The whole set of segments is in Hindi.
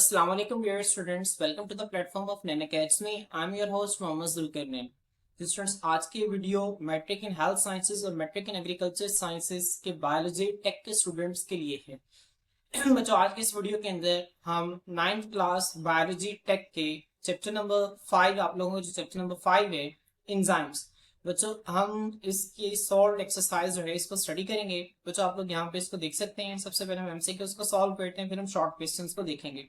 Assalamu alaikum dear students, welcome to the platform of Nan Academy. I'm your host Mohammad Zulkarnain. Students, आज की video matric in health sciences और मैट्रिक इन एग्रीकल्चर साइंसेज के बायोलॉजी टेक के स्टूडेंट्स के लिए है। बच्चों, आज के इस वीडियो के अंदर हम 9th क्लास बायोलॉजी टेक के चैप्टर नंबर 5, आप लोगों का जो चैप्टर नंबर 5 है एंजाइम्स, बच्चों हम इसकी सॉल्व एक्सरसाइज जो है इसको स्टडी करेंगे। बच्चों आप लोग यहाँ पे इसको देख सकते हैं। सबसे पहले हम एमसीक्यूज को सॉल्व करते हैं, फिर हम शॉर्ट क्वेश्चंस को देखेंगे।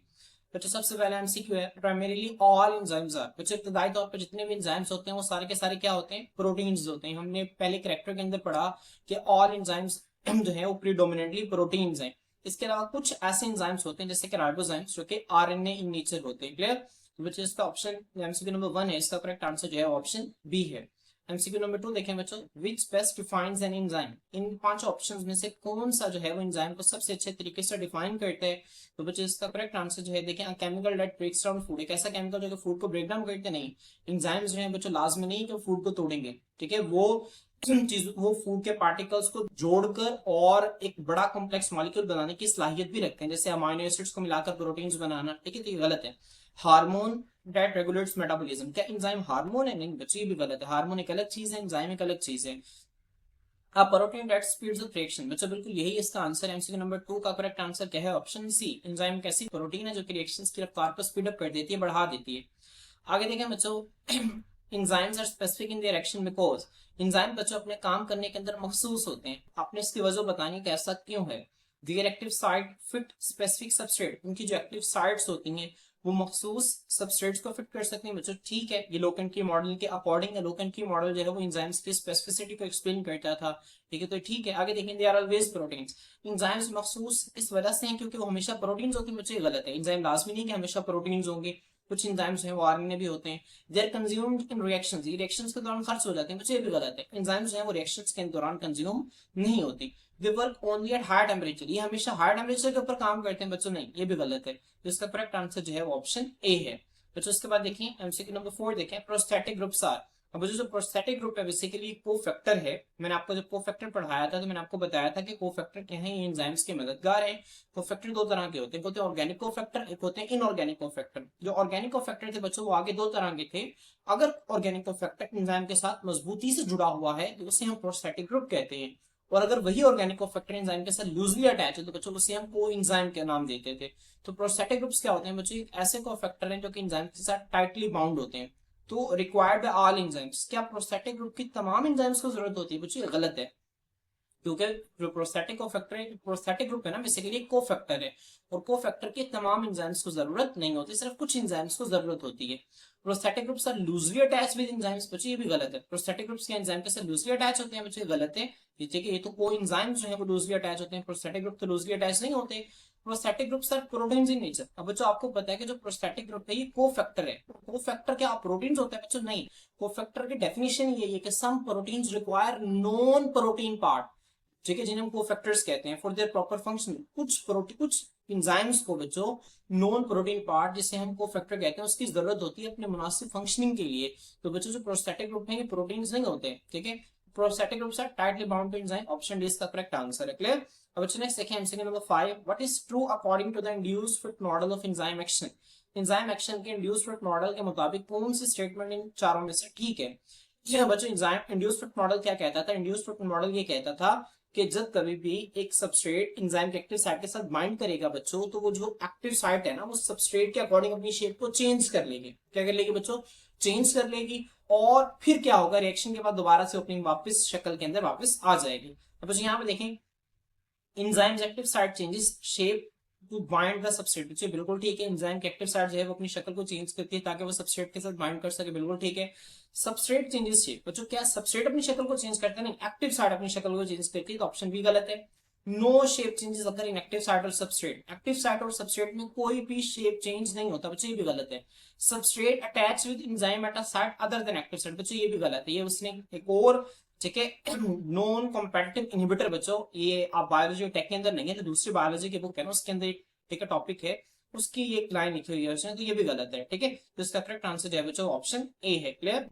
बच्चों सबसे पहले एमसीक्यू है, प्राइमरीली ऑल एंजाइम्स आर। बच्चों इब्तदाई तौर पर जितने भी एंजाइम्स होते हैं वो सारे के सारे क्या होते हैं? प्रोटीन्स होते हैं। हमने पहले कैरेक्टर के अंदर पढ़ा कि ऑल एंजाइम्स जो है वो प्रीडोमिनेटली प्रोटीन्स हैं। इसके अलावा कुछ ऐसे एंजाइम्स होते हैं जैसे कि राइबोजाइम्स जो कि आरएनए इन नेचर होते हैं। क्लियर? बच्चों इसका ऑप्शन एमसीक्यू नंबर 1 है, इसका करेक्ट आंसर जो है ऑप्शन बी है। एमसीक्यू नंबर 2 देखें बच्चों, विच best defines an enzyme. In 5 options में से कौन सा जो है वो एंजाइम को सबसे अच्छे तरीके से डिफाइन करते हैं? तो बच्चों इसका करेक्ट आंसर जो है देखें, chemical that breaks down food. एक ऐसा केमिकल जो फूड को ब्रेक डाउन करते नहीं। एंजाइम्स जो है बच्चों लाजमी नहीं कि फूड को तोड़ेंगे, ठीक है, वो फूड के पार्टिकल्स को जोड़कर और एक बड़ा कॉम्प्लेक्स मॉलिक्यूल बनाने की सलाहियत भी रखते हैं, जैसे अमाइनो एसिड्स को मिलाकर प्रोटीन्स बनाना, ठीक है, तो ये गलत है। हार्मोन दैट रेगुलेट्स मेटाबॉलिज्म, क्या एंजाइम हार्मोन है? नहीं बच्चों, ये भी गलत है। हार्मोन एक अलग चीज है, एंजाइम एक अलग चीज है। अब protein that speeds up reaction, बच्चों बिल्कुल यही इसका आंसर है। एमसीक्यू नंबर 2 का करेक्ट आंसर क्या है? Option C. एंजाइम कैसी प्रोटीन है जो कि रिएक्शंस की रफ्तार को स्पीड अप कर देती है, बढ़ा देती है। आगे देखें बच्चों, enzymes are specific in their action because. Enzyme बच्चों अपने काम करने के अंदर मखसूस होते हैं। आपने इसकी वजह बतानी कि ऐसा क्यों है। Their active site fit specific substrate, उनकी जो एक्टिव साइट्स होती हैं वो मखसूस सबस्ट्रेट्स को फिट कर सकते हैं। बच्चों ठीक है, ये लोकेन की मॉडल के अकॉर्डिंग है। लोकेन की मॉडल जो है वो एंजाइम्स की स्पेसिफिसिटी को एक्सप्लेन करता था, ठीक है, तो ठीक है। आगे देखें, they are always proteins. Enzymes मखसूस इस वजह से हैं क्योंकि वो हमेशा प्रोटीन्स होते हैं। बच्चों ये गलत है। एंजाइम लाजमी नहीं कि हमेशा प्रोटीन्स होंगे, कुछ एंजाइम्स हैं वो आरएनए भी होते हैं। देयर कंज्यूम्ड इन रिएक्शंस, ये रिएक्शंस के दौरान खर्च हो जाते हैं। बच्चों ये भी गलत है। एंजाइम्स हैं वो रिएक्शंस के दौरान कंज्यूम नहीं होती। They work only at high temperature, ये हमेशा हाई टेम्परेचर के ऊपर काम करते हैं। बच्चों नहीं, ये भी गलत है। तो इसका करेक्ट आंसर जो है वो ऑप्शन ए है। बच्चों इसके बाद देखिए एमसीक्यू नंबर 4 देखें, प्रोस्थेटिक ग्रुप्स आर। अब जो प्रोस्थेटिक ग्रुप है बेसिकली कोफैक्टर है। मैंने आपको जब कोफैक्टर पढ़ाया था तो मैंने आपको बताया था कि कोफैक्टर क्या है, ये एंजाइम्स के मददगार हैं। कोफैक्टर दो तरह के होते हैं, एक होते हैं ऑर्गेनिक कोफैक्टर, एक होते हैं इनऑर्गेनिक कोफैक्टर। जो ऑर्गेनिक कोफैक्टर थे बच्चों वो आगे दो तरह के थे। अगर ऑर्गेनिक कोफैक्टर एंजाइम के साथ मजबूती से जुड़ा हुआ है तो उसे हम प्रोस्थेटिक ग्रुप कहते हैं। और अगर वही ऑर्गेनिक कोफैक्टर एंजाइम के साथ लूजली अटैच है तो बच्चों उसे हम को एंजाइम के नाम देते थे। तो प्रोस्थेटिक ग्रुप्स क्या होते हैं बच्चों? ऐसे कोफैक्टर हैं जो कि एंजाइम के साथ टाइटली बाउंड होते हैं। तो रिक्वायर्ड बाय ऑल एंजाइम्स, क्या प्रोस्थेटिक ग्रुप की तमाम एंजाइम्स को जरूरत होती है? बच्चों गलत है, क्योंकि जो प्रोस्थेटिक ग्रुप है ना बेसिकली कोफैक्टर है, और कोफैक्टर के तमाम एंजाइम्स को जरूरत नहीं होती, सिर्फ कुछ एंजाइम्स को जरूरत होती है। Prosthetic groups are loosely attach with enzymes, बच्चों ये भी गलत है। प्रोस्थेटिक ग्रुप्स के एंजाइम के साथ लूजली अटैच होते हैं, बच्चों गलत है। ये तो कोई एंजाइम्स जो है वो लूजली अटैच होते हैं, प्रोस्थेटिक ग्रुप तो लूजली अटैच नहीं होते। Prosthetic groups are proteins in nature. अब बच्चों आपको पता है कि जो प्रोस्थेटिक ग्रुप है ये कोफैक्टर है। कोफैक्टर क्या प्रोटीन्स होते हैं? बच्चों नहीं, कोफैक्टर की डेफिनेशन ये है कि some proteins require non protein part, ठीक है, जिन्हें हम कोफैक्टर्स कहते हैं, फॉर देयर प्रॉपर फंक्शन। कुछ एंजाइम्स को बच्चों नॉन प्रोटीन पार्ट जिसे हम कोफैक्टर कहते हैं उसकी जरूरत होती है अपने मुनासिब फंक्शनिंग के लिए। तो बच्चों जो प्रोस्थेटिक ग्रुप है ये प्रोटीन्स नहीं होते, ठीक है। Prosthetic groups are tightly bound to enzyme, option D इसका करेक्ट आंसर है। क्लियर? अब बच्चों नेक्स्ट देखिए MCQ number 5, what is true according to the induced fit model of enzyme action. Enzyme action के इंड्यूस्ड फिट मॉडल के मुताबिक कौन सी स्टेटमेंट इन चारों में से ठीक है? बच्चों एंजाइम इंड्यूस्ड फिट मॉडल क्या कहता था? इंड्यूस्ड फिट मॉडल ये कहता था कि जब कभी भी एक सबस्ट्रेट एंजाइम के एक्टिव साइट के साथ बाइंड करेगा बच्चों, तो वो जो एक्टिव साइट है ना वो सबस्ट्रेट के अकॉर्डिंग अपनी शेप को चेंज कर लेगी। क्या कर लेगी बच्चों? चेंज कर लेगी। और फिर क्या होगा? रिएक्शन के बाद दोबारा से अपनी वापस शक्ल के अंदर वापस आ जाएगी। अब बच्चों यहाँ पे देखें, enzymes active site changes shape to bind the substrate, बिल्कुल ठीक है। एंजाइम की एक्टिव साइट जो है वो अपनी शक्ल को चेंज करती है ताकि वो सबस्ट्रेट के साथ बाइंड कर सके, बिल्कुल ठीक है। सबस्ट्रेट चेंजेस शेप, बच्चों क्या सबस्ट्रेट अपनी शक्ल को चेंज करते हैं? नहीं, एक्टिव साइट अपनी शक्ल को चेंज करती है, तो ऑप्शन बी गलत है। नो शेप चेंजेस अगर इन एक्टिव साइट और सबस्ट्रेट, एक्टिव साइट और सबस्ट्रेट में कोई भी शेप चेंज नहीं होता, बच्चों ये भी गलत है। Substrate attach with enzyme at a site other than active site, बच्चों ये भी गलत है। ये उसने एक और, ठीक है, नॉन कॉम्पेटिटिव इनहिबिटर, बच्चों ये आप बायोलॉजी टेक के अंदर नहीं है, तो दूसरी बायोलॉजी की बुक है ना उसके अंदर एक टॉपिक है, उसकी एक लाइन लिखी हुई है उसने, तो ये भी गलत है, ठीक है। तो इसका करेक्ट आंसर जो है बच्चों ऑप्शन ए है। क्लियर?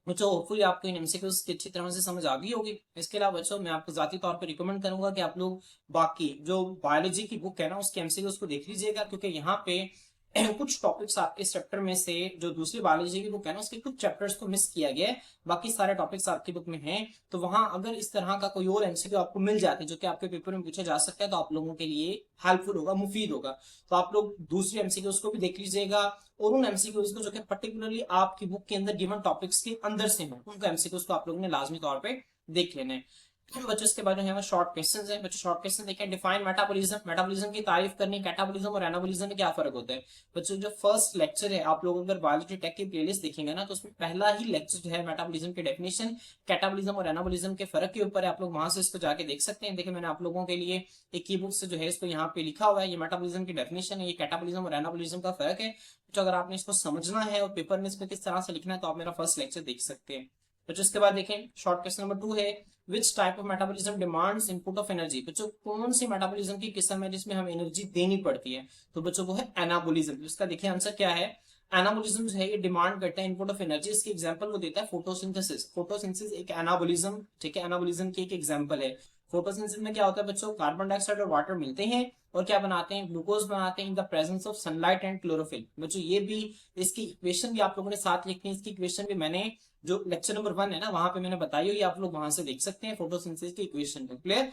बच्चों होपफुली आपको इन एमसीक्यूज की अच्छी तरह से समझ आ गई होगी। इसके अलावा बच्चों मैं आपको जाती तौर पर रिकमेंड करूंगा कि आप लोग बाकी जो बायोलॉजी की बुक है ना उसके एमसीक्यूज को देख लीजिएगा, क्योंकि यहाँ पे कुछ टॉपिक्स आपके इस चैप्टर में से जो दूसरी बायोलॉजी की बुक है ना उसके कुछ चैप्टर्स को मिस किया गया है, बाकी सारे टॉपिक्स आपकी बुक में हैं। तो वहां अगर इस तरह का कोई और एमसीक्यू आपको मिल जाते हैं जो कि आपके पेपर में पूछा जा सकता है, तो आप लोगों के लिए हेल्पफुल होगा, मुफीद होगा। तो आप लोग दूसरी एमसीक्यूज को भी देख लीजिएगा, और उन एमसीक्यूज को जो कि पर्टिकुलरली आपकी बुक के अंदर गिवन टॉपिक्स के अंदर से हो, उनको एमसीक्यूज को आप लोगों ने लाजमी तौर पे देख लेना है। बच्चों इसके बाद जो है शॉर्ट क्वेश्चन है। बच्चों शॉर्ट क्वेश्चन देखें। डिफाइन मेटाबॉलिज्म, मेटाबॉलिज्म की तारीफ करनी। कैटाबॉलिज्म और एनाबॉलिज्म में क्या फर्क होता है? बच्चों जो फर्स्ट लेक्चर है, आप लोग अगर बायोलॉजी टेक की प्लेलिस्ट देखेंगे ना, तो उसमें पहला ही लेक्चर जो है मेटाबॉलिज्म की डेफिनेशन, कैटाबॉलिज्म और एनाबॉलिज्म के फर्क के ऊपर है। आप लोग वहां से इसको जाके देख सकते हैं। देखिए मैंने आप लोगों के लिए एक ई बुक से जो है इसको यहाँ पे लिखा हुआ है, ये मेटाबॉलिज्म की डेफिनेशन है, ये कैटाबॉलिज्म और एनाबॉलिज्म का फर्क है। तो अगर आपने इसको समझना है और पेपर में इसमें किस तरह से लिखना है, तो आप मेरा फर्स्ट लेक्चर देख सकते हैं। बच्चों इसके बाद देखें शॉर्ट क्वेश्चन नंबर 2 है, which type of metabolism demands input of energy. बच्चों कौन सी मेटाबॉलिज्म की किस्म है जिसमें हमें एनर्जी देनी पड़ती है? तो बच्चों वो है एनाबॉलिज्म। इसका देखिए आंसर क्या है। एनाबॉलिज्म जो है ये डिमांड करता है इनपुट ऑफ एनर्जी। इसकी एग्जांपल वो देता है फोटोसिंथेसिस। फोटोसिंथेसिस एक एनाबॉलिज्म, ठीक है, एनाबॉलिज्म की एक एग्जांपल है। फोटोसिंथेसिस में क्या होता है बच्चों, कार्बन डाइऑक्साइड और वाटर मिलते हैं और क्या बनाते हैं, ग्लूकोज बनाते हैं in the presence of sunlight and chlorophyll. बच्चों ये भी, इसकी इक्वेशन भी आप लोगों ने साथ लिखनी है। इसकी इक्वेशन भी मैंने जो लेक्चर नंबर 1 है ना वहां पे मैंने बताई हुई, आप लोग वहां से देख सकते हैं फोटोसिंथेसिस की इक्वेशन को। क्लियर?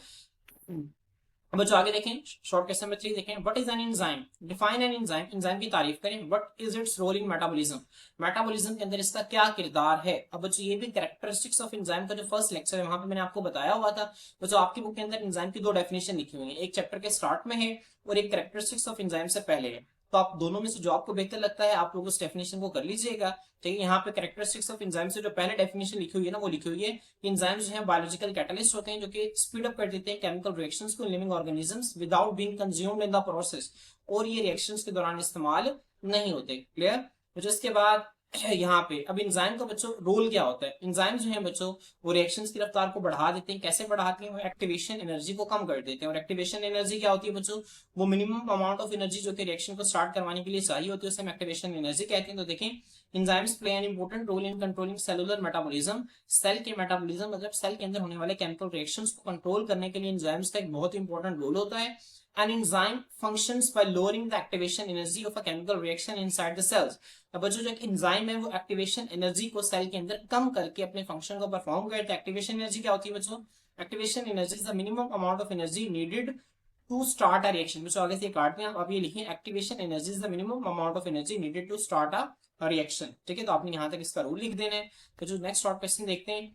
बच्चों आगे देखें शॉर्ट क्वेश्चन नंबर 3 देखें। What is an enzyme? Define an enzyme, enzyme की तारीफ करें। What is its role in metabolism, metabolism के अंदर इसका क्या किरदार है? अब बच्चों ये भी कैरेक्टरिस्टिक्स ऑफ एंजाइम का जो फर्स्ट लेक्चर है वहां पे मैंने आपको बताया हुआ था। बच्चों आपकी बुक के अंदर एंजाइम की दो डेफिनेशन लिखी हुई है, एक चैप्टर के स्टार्ट में है और एक कैरेक्टरिस्टिक्स ऑफ एंजाइम से पहले है। तो आप दोनों में से जो आपको बेहतर लगता है आप लोग उस डेफिनेशन को कर लीजिएगा। ठीक है, यहाँ पे कैरेक्टरिस्टिक्स ऑफ एंजाइम से जो पहले डेफिनेशन लिखी हुई है ना वो लिखी हुई है, एंजाइम्स जो है बायोलॉजिकल कैटलिस्ट होते हैं जो कि स्पीड अप कर देते हैं केमिकल रिएक्शंस को living organisms without being consumed in the process, और ये रिएक्शंस के दौरान इस्तेमाल नहीं होते। क्लियर? तो इसके बाद यहाँ पे अब एंजाइम का बच्चों रोल क्या होता है? एंजाइम जो है बच्चों वो रिएक्शंस की रफ्तार को बढ़ा देते हैं। कैसे बढ़ाते हैं? वो एक्टिवेशन एनर्जी को कम कर देते हैं। और एक्टिवेशन एनर्जी क्या होती है बच्चों? वो मिनिमम अमाउंट ऑफ एनर्जी जो कि रिएक्शन को स्टार्ट करवाने के लिए चाहिए होती है उसे हम एक्टिवेशन एनर्जी कहते हैं। तो देखें enzymes play an important role in controlling cellular metabolism. Cell के मेटाबॉलिज्म मतलब सेल के अंदर होने वाले केमिकल रिएक्शंस को कंट्रोल करने के लिए एंजाइम्स का एक बहुत इंपॉर्टेंट रोल होता है। An enzyme functions by lowering the activation energy of a chemical reaction inside the cells। अब बच्चों जो एक एंजाइम है वो एक्टिवेशन एनर्जी को सेल के अंदर कम करके अपने फंक्शन को परफॉर्म करता है। एक्टिवेशन एनर्जी क्या होती है बच्चों? Activation energy is the minimum amount of energy needed to start a reaction. बच्चों आगे से काटते हैं आप ये लिखें, activation energy is the minimum amount of energy needed to start a reaction. ठीक है, तो आपने यहाँ तक इसका रूल लिख देना है। तो जो नेक्स्ट शॉर्ट क्वेश्चन देखते हैं,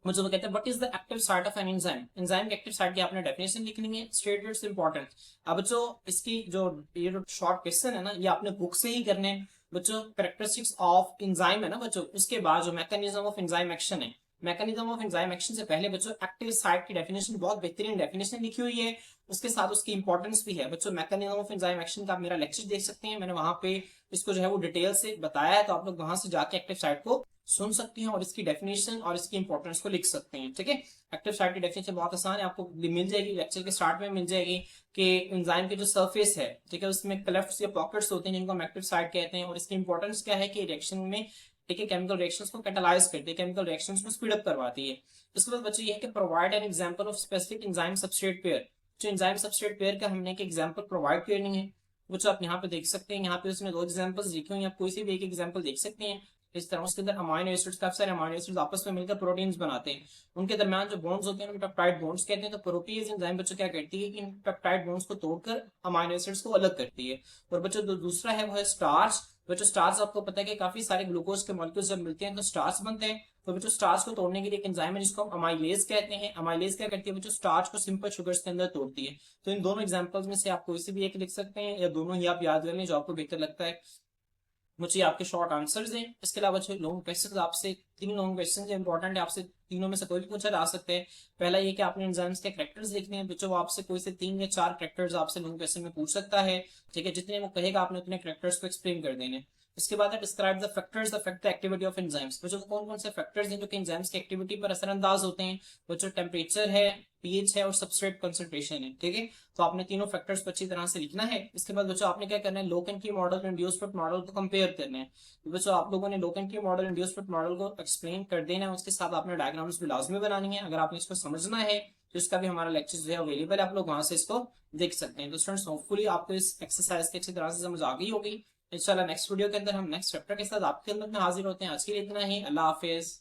मुझे वो कहते हैं what is the active site of N enzyme. Enzyme के एक्टिव साइट की आपने डेफिनेशन लिखनी है, स्टेट इट्स इंपॉर्टेंट। अब बच्चों इसकी जो ये जो शॉर्ट क्वेश्चन है ना ये आपने बुक से ही करने हैं। बच्चों कैरेक्टरिस्टिक्स ऑफ एंजाइम है ना बच्चों, उसके बाद जो मैकेनिज्म ऑफ एंजाइम एक्शन है, मैकेनिज्म ऑफ एंजाइम एक्शन से पहले बच्चों एक्टिव साइट की डेफिनेशन, बहुत बेहतरीन डेफिनेशन लिखी हुई है, उसके साथ उसकी इंपॉर्टेंस भी है। बच्चों मैकेनिज्म ऑफ एंजाइम एक्शन का आप मेरा लेक्चर देख सकते हैं, मैंने वहां पे इसको जो है वो डिटेल से बताया है, तो आप लोग वहां से जाके एक्टिव साइट को सुन सकते हैं और इसकी डेफिनेशन और इसकी इंपॉर्टेंस को लिख सकते हैं। ठीक है, एक्टिव साइट की डेफिनेशन बहुत आसान है, आपको मिल जाएगी, लेक्चर के स्टार्ट में मिल जाएगी कि एंजाइम की जो सरफेस है, ठीक है, उसमें क्लेफ्ट्स या पॉकेट्स होते हैं जिनको हम एक्टिव साइट कहते हैं, और इसकी इंपॉर्टेंस क्या है कि रिएक्शन में, ठीक है, केमिकल रिएक्शंस को कैटालाइज करती है, केमिकल रिएक्शंस को स्पीड अप करवाती है। इसके बाद बच्चों ये है कि provide an example of specific enzyme substrate pair. जो एंजाइम सबस्ट्रेट पेयर का हमने एक एग्जांपल प्रोवाइड करनी है, वो जो आप यहाँ पे देख सकते हैं, यहाँ पे उसने दो एग्जांपल्स लिखे हुए हैं, आप कोई से भी एक एग्जांपल देख सकते हैं। इस तरह उसके अंदर अमाइनो एसिड्स, काफी सारे अमाइनो एसिड्स आपस में मिलकर प्रोटीन्स बनाते हैं, उनके दरमियान जो बॉन्ड्स होते हैं उनको पेप्टाइड बॉन्ड्स कहते हैं। तो प्रोटीज एंजाइम बच्चों क्या करती है कि इन पेप्टाइड बॉन्ड्स को तोड़कर अमाइनो एसिड्स को अलग करती है। और बच्चों दूसरा है वो है स्टार्च। बच्चों स्टार्च आपको पता है कि काफी सारे ग्लूकोज के मॉलिक्यूल्स जब मिलते हैं तो स्टार्च बनते हैं। तो बच्चों स्टार्च को तोड़ने के लिए एक एंजाइम है जिसको हम अमाइलेज कहते हैं। अमाइलेज क्या करती है बच्चों? स्टार्च को सिंपल शुगर्स के अंदर तोड़ती है। तो इन दोनों एग्जांपल्स में से आप कोई से भी एक लिख सकते हैं या दोनों ही आप याद कर लें जो आपको बेहतर लगता है। मुझे आपके शॉर्ट आंसर्स हैं। इसके अलावा जो लॉन्ग क्वेश्चन आपसे, तीन लॉन्ग क्वेश्चन जो इंपॉर्टेंट है, आपसे तीनों में से कोई भी पूछा जा सकते हैं। पहला ये कि आपने एंजाइम्स के कैरेक्टर्स लिखने हैं बच्चों, वो आपसे कोई से 3 या 4 कैरेक्टर्स आपसे लॉन्ग क्वेश्चन में पूछ सकता है। ठीक है, जितने वो कहेगा आपने उतने कैरेक्टर्स को एक्सप्लेन कर देने। इसके बाद है describe the factors affect the activity of enzymes. बच्चों कौन कौन से फैक्टर्स हैं जो कि एंजाइम्स की एक्टिविटी पर असरअंदाज होते हैं। बच्चों टेम्परेचर है, पीएच है और सबस्ट्रेट कंसंट्रेशन है। ठीक है, तो आपने तीनों फैक्टर्स को अच्छी तरह से लिखना है। इसके बाद बच्चों आपने क्या करना है, लोकेन की मॉडल और इंड्यूसमेंट मॉडल को कंपेयर करना है। तो बच्चों आप लोगों ने लोकेन की मॉडल इंड्यूसमेंट मॉडल को एक्सप्लेन कर देना है, उसके साथ आपने डायग्राम्स भी लाजमी बनानी है। अगर आपने इसको समझना है तो इसका भी हमारा लेक्चर जो है अवेलेबल है, आप लोग वहां से इसको देख सकते हैं। तो स्टूडेंट्स होपफुली आपको इस एक्सरसाइज की अच्छी तरह से समझ आ गई होगी। इंशाल्लाह नेक्स्ट वीडियो के अंदर हम नेक्स्ट चैप्टर के साथ आपके खिदमत में हाजिर होते हैं। आज के लिए इतना ही, अल्लाह हाफिज।